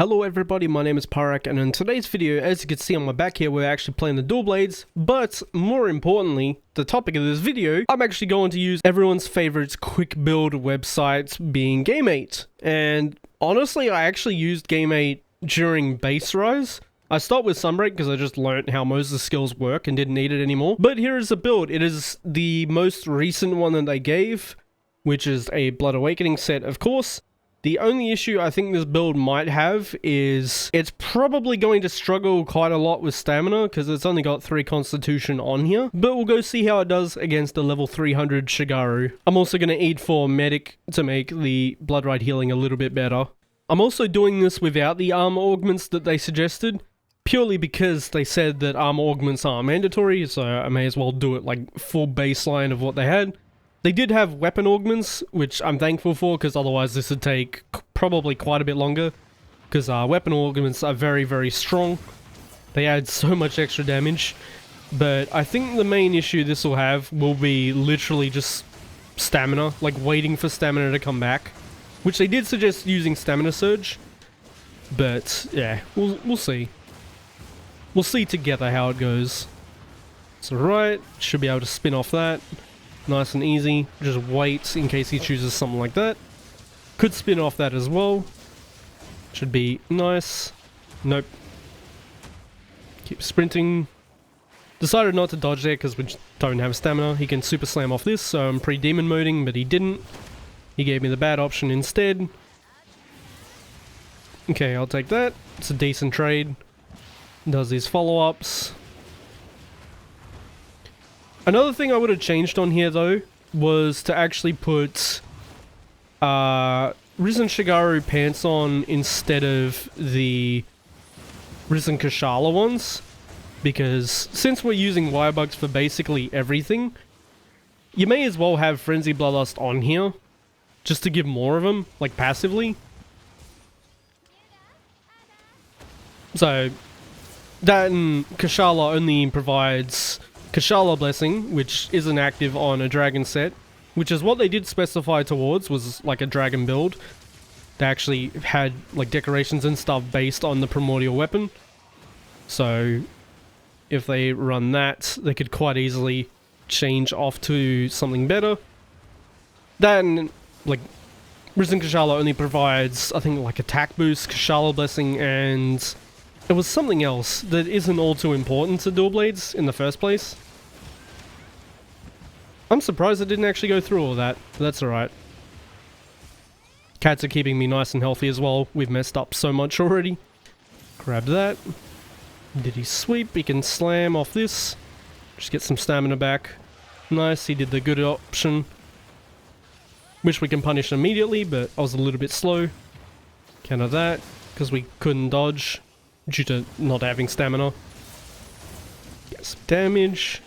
Hello everybody, my name is Pyrac, and in today's video, as you can see on my back here, we're actually playing the dual blades, but more importantly, the topic of this video, I'm actually going to use everyone's favorite quick build website being Game8. And honestly, I actually used Game8 during base rise. I start with Sunbreak because I just learned how most of the skills work and didn't need it anymore. But here is the build. It is the most recent one that they gave, which is a Blood Awakening set, of course. The only issue I think this build might have is it's probably going to struggle quite a lot with stamina because it's only got 3 constitution on here. But we'll go see how it does against a level 300 Shigaru. I'm also going to eat for medic to make the blood ride healing a little bit better. I'm also doing this without the armor augments that they suggested, purely because they said that armor augments aren't mandatory, so I may as well do it like full baseline of what they had. They did have weapon augments, which I'm thankful for, because otherwise this would take probably quite a bit longer. Because weapon augments are very, very strong. They add so much extra damage. But I think the main issue this will have will be literally just stamina, like waiting for stamina to come back. Which they did suggest using Stamina Surge. But yeah, we'll see. We'll see together how it goes. It's alright, should be able to spin off that. Nice and easy. Just wait in case he chooses something like that. Could spin off that as well. Should be nice. Nope. Keep sprinting. Decided not to dodge there because we don't have stamina. He can super slam off this, so I'm pre-demon moding, but he didn't. He gave me the bad option instead. Okay, I'll take that. It's a decent trade. Does these follow-ups. Another thing I would have changed on here, though, was to actually put Risen Shigaru pants on instead of the Risen Kushala ones. Because since we're using wirebugs for basically everything, you may as well have Frenzy Bloodlust on here, just to give more of them, like passively. So, that and Kushala only provides Kushala Blessing, which isn't active on a dragon set, which is what they did specify towards, was like a dragon build. They actually had like decorations and stuff based on the primordial weapon. So if they run that, they could quite easily change off to something better. Then, like, Risen Kushala only provides, I think, like attack boost, Kushala Blessing, and it was something else that isn't all too important to dual blades in the first place. I'm surprised I didn't actually go through all that, but that's alright. Cats are keeping me nice and healthy as well. We've messed up so much already. Grab that. Did he sweep? He can slam off this. Just get some stamina back. Nice, he did the good option. Wish we can punish immediately, but I was a little bit slow. Counter that, because we couldn't dodge due to not having stamina. Get some damage.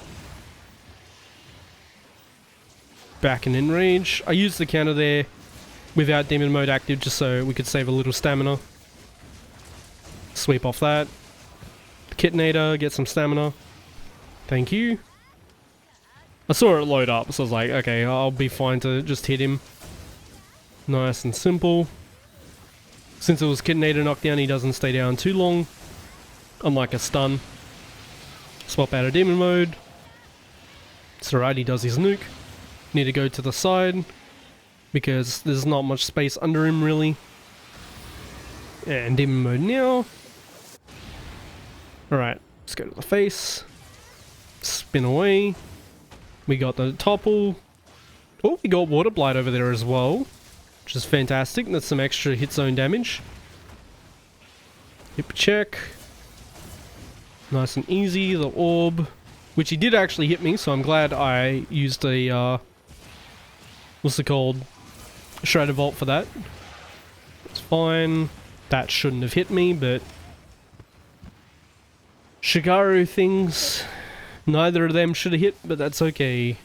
Back and in range. I used the counter there without demon mode active just so we could save a little stamina. Sweep off that. Kitinator, get some stamina. Thank you. I saw it load up, so I was like, okay, I'll be fine to just hit him. Nice and simple. Since it was Kitinator knockdown, he doesn't stay down too long. Unlike a stun. Swap out of demon mode. It's alright, he does his nuke. Need to go to the side because there's not much space under him really. And demon mode now. Alright, let's go to the face. Spin away. We got the topple. Oh, we got water blight over there as well, which is fantastic. That's some extra hit zone damage. Hip check. Nice and easy. The orb, which he did actually hit me, so I'm glad I used a what's it called? Shredder Vault for that. It's fine. That shouldn't have hit me, but Shigaru things, neither of them should have hit, but that's okay.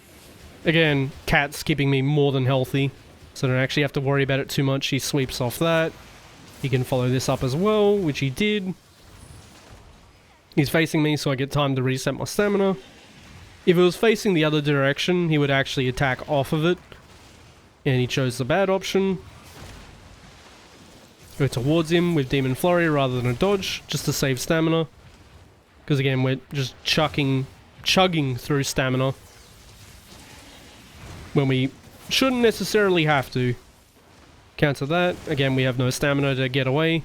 Again, Cat's keeping me more than healthy, so I don't actually have to worry about it too much. He sweeps off that. He can follow this up as well, which he did. He's facing me, so I get time to reset my stamina. If it was facing the other direction, he would actually attack off of it. And he chose the bad option. Go towards him with Demon Flurry rather than a dodge, just to save stamina. Because again, we're just chugging through stamina when we shouldn't necessarily have to. Counter that. Again, we have no stamina to get away.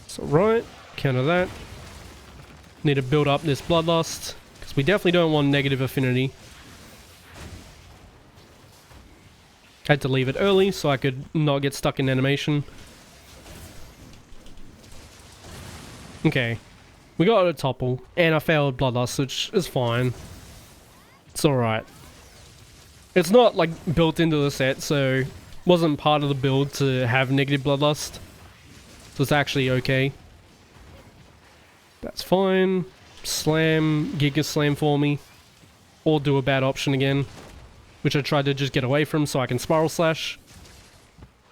So right, counter that. Need to build up this Bloodlust, because we definitely don't want negative affinity. Had to leave it early so I could not get stuck in animation. Okay, we got a topple, and I failed Bloodlust, which is fine. It's alright. It's not like built into the set, so wasn't part of the build to have negative Bloodlust. So it's actually okay. That's fine. Slam, Giga Slam for me. Or do a bad option again, which I tried to just get away from so I can Spiral Slash.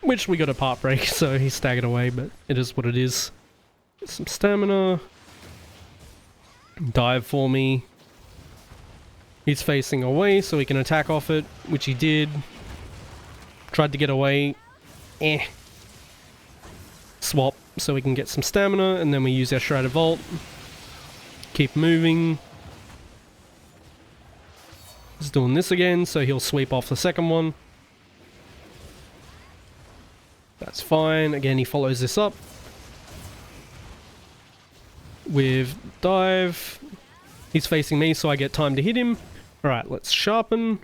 Which we got a part break, so he staggered away, but it is what it is. Some stamina. Dive for me. He's facing away so he can attack off it, which he did. Tried to get away. Swap so we can get some stamina, and then we use our Shrouded Vault. Keep moving. He's doing this again, so he'll sweep off the second one. That's fine. Again, he follows this up with dive. He's facing me, so I get time to hit him. Alright, let's sharpen.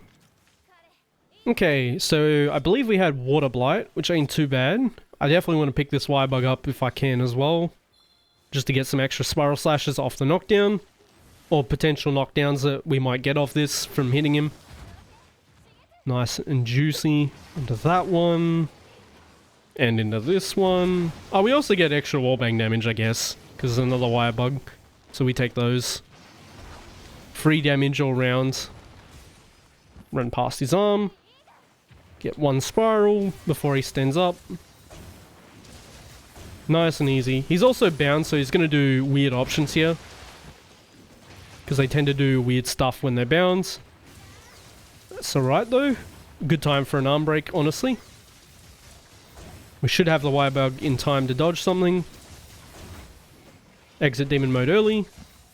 Okay, so I believe we had Water Blight, which ain't too bad. I definitely want to pick this Y-Bug up if I can as well, just to get some extra Spiral Slashes off the knockdown, or potential knockdowns that we might get off this from hitting him. Nice and juicy. Into that one. And into this one. Oh, we also get extra wallbang damage, I guess, because it's another Y-Bug, so we take those. Free damage all round. Run past his arm. Get one spiral before he stands up. Nice and easy. He's also bound, so he's going to do weird options here, because they tend to do weird stuff when they're bound. That's alright though. Good time for an arm break, honestly. We should have the Y-Bug in time to dodge something. Exit demon mode early,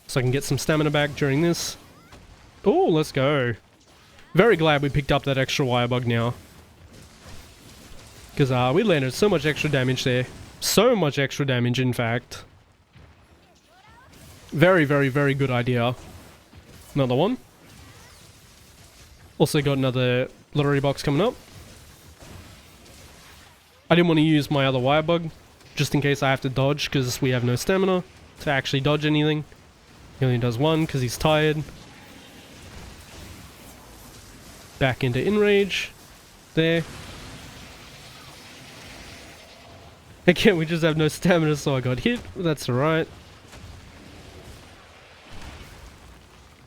so I can get some stamina back during this. Oh, let's go. Very glad we picked up that extra Y-Bug now, because we landed so much extra damage there. So much extra damage, in fact. Very, very, very good idea. Another one. Also got another lottery box coming up. I didn't want to use my other Y-Bug, just in case I have to dodge, because we have no stamina to actually dodge anything. He only does one, because he's tired. Back into Enrage. There. Again, we just have no stamina, so I got hit. That's alright.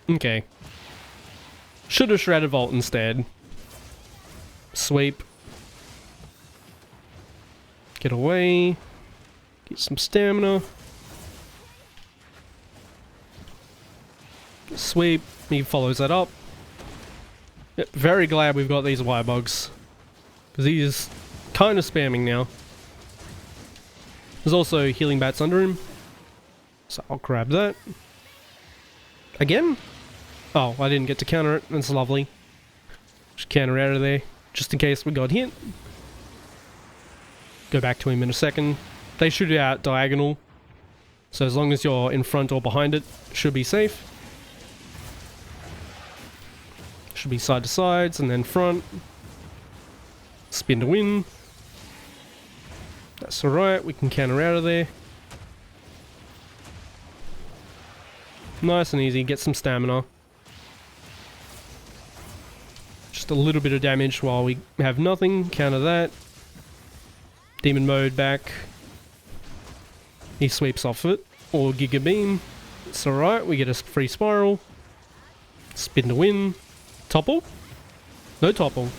Okay. Should have Shrouded Vault instead. Sweep. Get away. Get some stamina. Sweep. He follows that up. Yep, very glad we've got these Y-Bugs, because he is kind of spamming now. There's also healing bats under him, so I'll grab that. Again? Oh, I didn't get to counter it. That's lovely. Just counter out of there, just in case we got hit. Go back to him in a second. They shoot out diagonal, so as long as you're in front or behind it, should be safe. Should be side to sides and then front. Spin to win. That's alright, we can counter out of there. Nice and easy, get some stamina. Just a little bit of damage while we have nothing, counter that. Demon mode back. He sweeps off it, or Giga Beam. It's alright, we get a free spiral. Spin to win. Topple? No topple.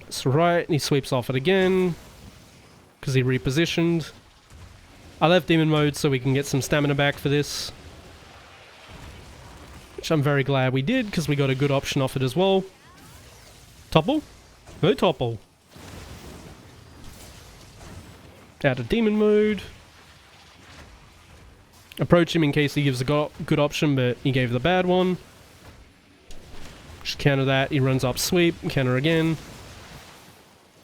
That's right, he sweeps off it again, because he repositioned. I left demon mode so we can get some stamina back for this, which I'm very glad we did, because we got a good option off it as well. Topple? No topple. Out of demon mode. Approach him in case he gives a good option, but he gave the bad one. Just counter that. He runs up sweep. Counter again.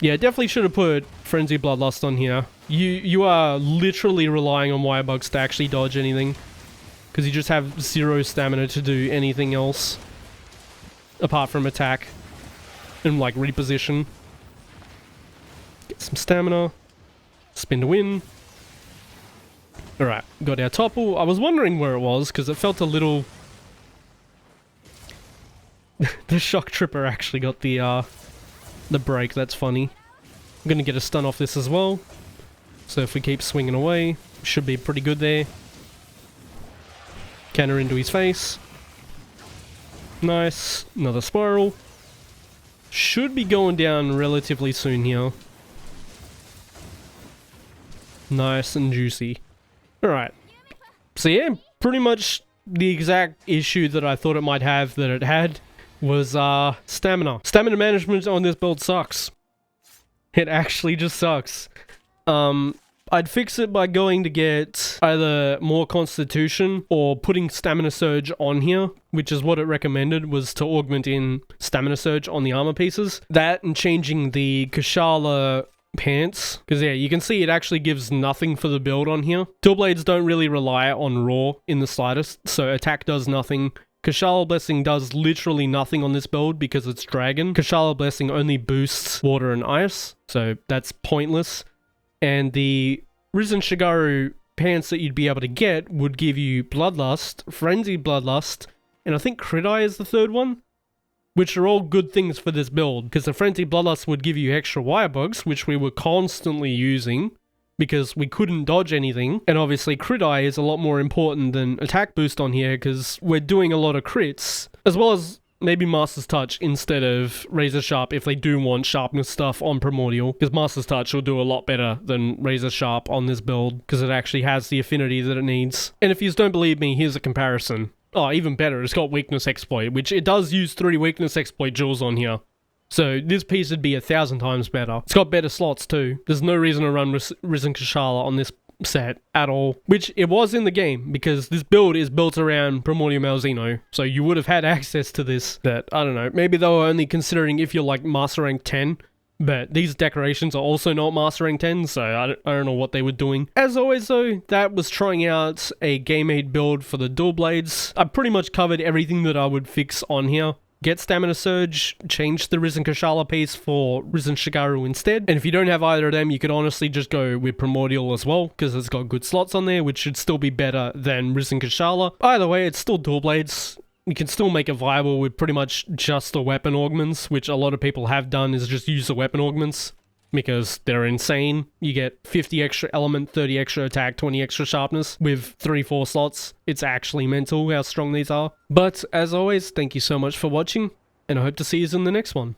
Yeah, definitely should have put Frenzy Bloodlust on here. You are literally relying on Wirebugs to actually dodge anything. Because you just have 0 stamina to do anything else. Apart from attack. And like reposition. Get some stamina. Spin to win. Alright, got our topple. I was wondering where it was because it felt a little... The Shock Tripper actually got the break. That's funny. I'm gonna get a stun off this as well. So if we keep swinging away, should be pretty good there. Counter into his face. Nice. Another spiral. Should be going down relatively soon here. Nice and juicy. Alright. So yeah, pretty much the exact issue that I thought it might have that it had was stamina. Stamina management on this build sucks. It actually just sucks. I'd fix it by going to get either more constitution or putting stamina surge on here, which is what it recommended, was to augment in stamina surge on the armor pieces. That and changing the Kushala pants, because yeah, you can see it actually gives nothing for the build on here. Dual blades don't really rely on raw in the slightest, so attack does nothing. Kushala Blessing does literally nothing on this build because it's dragon. Kushala Blessing only boosts water and ice, so that's pointless. And the Risen Shigaru pants that you'd be able to get would give you Bloodlust, Frenzied Bloodlust, and I think Crit Eye is the third one, which are all good things for this build, because the Frenzied Bloodlust would give you extra Wirebugs, which we were constantly using, because we couldn't dodge anything, and obviously Crit Eye is a lot more important than Attack Boost on here, because we're doing a lot of crits, as well as maybe Master's Touch instead of Razor Sharp if they do want sharpness stuff on Primordial, because Master's Touch will do a lot better than Razor Sharp on this build, because it actually has the affinity that it needs. And if you don't believe me, here's a comparison. Oh, even better, it's got Weakness Exploit, which it does use 3 Weakness Exploit jewels on here. So this piece would be 1,000 times better. It's got better slots too. There's no reason to run Risen Kushala on this set at all, which it was in the game, because this build is built around Primordial Malzeno, so you would have had access to this. That, I don't know, maybe they were only considering if you're like Master Rank 10, but these decorations are also not Master Rank 10, so I don't know what they were doing. As always though, that was trying out a Game8 build for the dual blades. I pretty much covered everything that I would fix on here. Get Stamina Surge, change the Risen Kushala piece for Risen Shigaru instead. And if you don't have either of them, you could honestly just go with Primordial as well, because it's got good slots on there, which should still be better than Risen Kushala. Either way, it's still dual blades. You can still make it viable with pretty much just the weapon augments, which a lot of people have done, is just use the weapon augments, because they're insane. You get 50 extra element, 30 extra attack, 20 extra sharpness with 3-4 slots. It's actually mental how strong these are. But as always, thank you so much for watching, and I hope to see you in the next one.